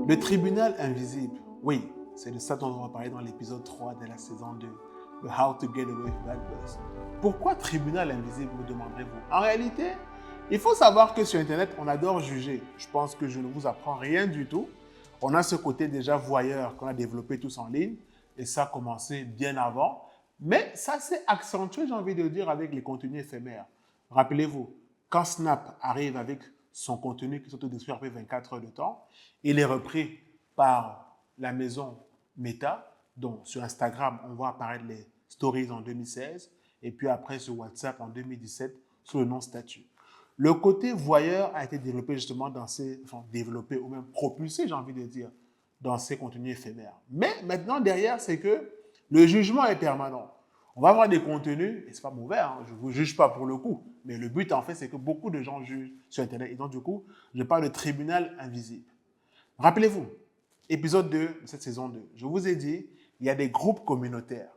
Le tribunal invisible, oui, c'est de ça dont on va parler dans l'épisode 3 de la saison 2, de How to Get Away with Bad Buzz. Pourquoi tribunal invisible, me demanderez-vous? En réalité, il faut savoir que sur Internet, on adore juger. Je pense que je ne vous apprends rien du tout. On a ce côté déjà voyeur qu'on a développé tous en ligne, et ça a commencé bien avant. Mais ça s'est accentué, j'ai envie de dire, avec les contenus éphémères. Rappelez-vous, quand Snap arrive avec son contenu qui s'autodétruit après 24 heures de temps, il est repris par la maison Meta, dont sur Instagram, on voit apparaître les stories en 2016, et puis après sur WhatsApp en 2017, sous le nom statut. Le côté voyeur a été développé justement développé ou même propulsé, j'ai envie de dire, dans ces contenus éphémères. Mais maintenant, derrière, c'est que le jugement est permanent. On va avoir des contenus, et c'est pas mauvais, hein, je ne vous juge pas pour le coup, mais le but en fait, c'est que beaucoup de gens jugent sur Internet. Et donc, du coup, je parle de tribunal invisible. Rappelez-vous, épisode 2 de cette saison 2, je vous ai dit, il y a des groupes communautaires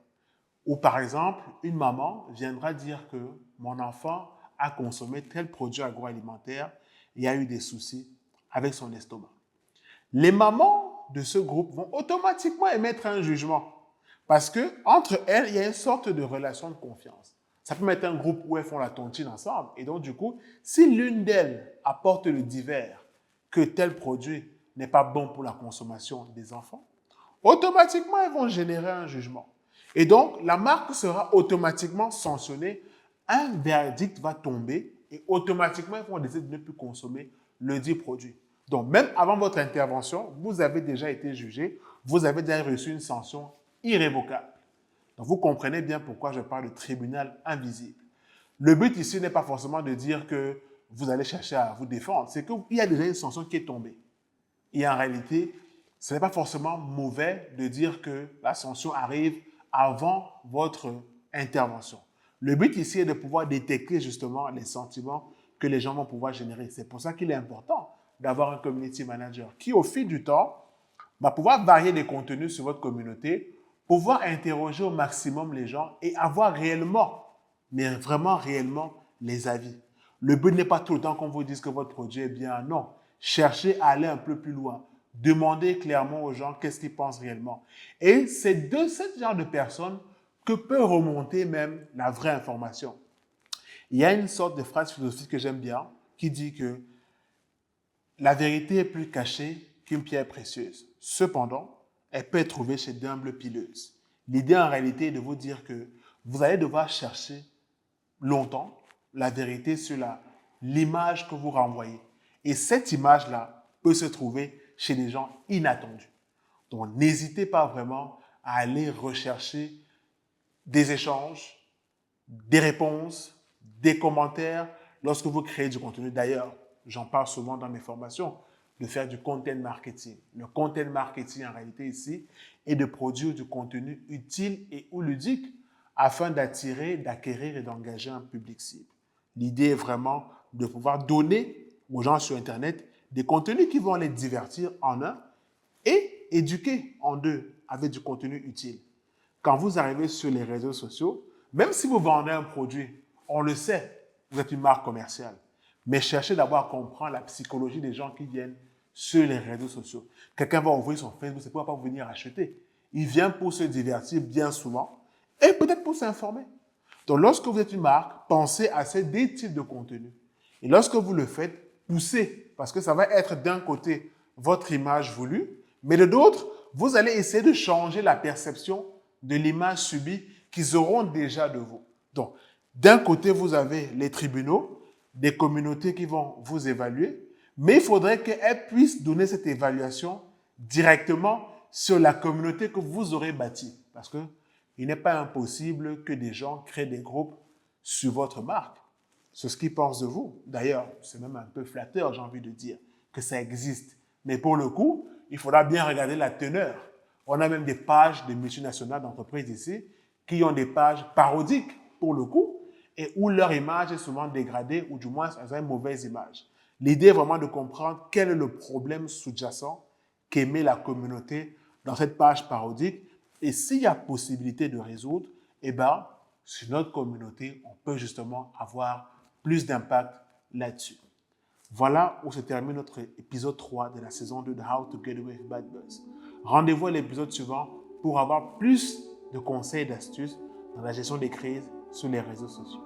où, par exemple, une maman viendra dire que mon enfant a consommé tel produit agroalimentaire et a eu des soucis avec son estomac. Les mamans de ce groupe vont automatiquement émettre un jugement parce que entre elles, il y a une sorte de relation de confiance. Ça peut être un groupe où elles font la tontine ensemble. Et donc, du coup, si l'une d'elles apporte le divers que tel produit n'est pas bon pour la consommation des enfants, automatiquement, elles vont générer un jugement. Et donc, la marque sera automatiquement sanctionnée. Un verdict va tomber et automatiquement, ils vont décider de ne plus consommer le dit produit. Donc, même avant votre intervention, vous avez déjà été jugé, vous avez déjà reçu une sanction irrévocable. Donc, vous comprenez bien pourquoi je parle de tribunal invisible. Le but ici n'est pas forcément de dire que vous allez chercher à vous défendre, c'est qu'il y a déjà une sanction qui est tombée. Et en réalité, ce n'est pas forcément mauvais de dire que la sanction arrive avant votre intervention. Le but ici est de pouvoir détecter justement les sentiments que les gens vont pouvoir générer. C'est pour ça qu'il est important d'avoir un community manager qui, au fil du temps, va pouvoir varier les contenus sur votre communauté, pouvoir interroger au maximum les gens et avoir réellement, mais vraiment réellement, les avis. Le but n'est pas tout le temps qu'on vous dise que votre produit est bien. Non. Cherchez à aller un peu plus loin. Demandez clairement aux gens qu'est-ce qu'ils pensent réellement. Et c'est de ce genre de personnes que peut remonter même la vraie information. Il y a une sorte de phrase philosophique que j'aime bien qui dit que la vérité est plus cachée qu'une pierre précieuse. Cependant, elle peut être trouvée chez d'humbles pileuses. L'idée en réalité est de vous dire que vous allez devoir chercher longtemps la vérité sur l'image que vous renvoyez. Et cette image-là peut se trouver chez des gens inattendus. Donc, n'hésitez pas vraiment à aller rechercher des échanges, des réponses, des commentaires lorsque vous créez du contenu. D'ailleurs, j'en parle souvent dans mes formations, de faire du content marketing. Le content marketing, en réalité, ici, est de produire du contenu utile et ou ludique afin d'attirer, d'acquérir et d'engager un public cible. L'idée est vraiment de pouvoir donner aux gens sur Internet des contenus qui vont les divertir en un et éduquer en deux avec du contenu utile. Quand vous arrivez sur les réseaux sociaux, même si vous vendez un produit, on le sait, vous êtes une marque commerciale. Mais cherchez d'abord à comprendre la psychologie des gens qui viennent sur les réseaux sociaux. Quelqu'un va ouvrir son Facebook, c'est pourquoi pas venir acheter. Il vient pour se divertir bien souvent et peut-être pour s'informer. Donc, lorsque vous êtes une marque, pensez à ces deux types de contenus. Et lorsque vous le faites, poussez, parce que ça va être d'un côté votre image voulue, mais de l'autre, vous allez essayer de changer la perception de l'image subie qu'ils auront déjà de vous. Donc, d'un côté, vous avez les tribunaux, des communautés qui vont vous évaluer, mais il faudrait qu'elles puissent donner cette évaluation directement sur la communauté que vous aurez bâtie. Parce que il n'est pas impossible que des gens créent des groupes sur votre marque. C'est ce qu'ils pensent de vous. D'ailleurs, c'est même un peu flatteur, j'ai envie de dire, que ça existe. Mais pour le coup, il faudra bien regarder la teneur. On a même des pages de multinationales d'entreprises ici qui ont des pages parodiques, pour le coup, et où leur image est souvent dégradée, ou du moins, elles ont une mauvaise image. L'idée est vraiment de comprendre quel est le problème sous-jacent qu'émet la communauté dans cette page parodique. Et s'il y a possibilité de résoudre, eh bien, sur notre communauté, on peut justement avoir plus d'impact là-dessus. Voilà où se termine notre épisode 3 de la saison 2 de How to Get Away with Bad Buzz. Rendez-vous à l'épisode suivant pour avoir plus de conseils et d'astuces dans la gestion des crises sur les réseaux sociaux.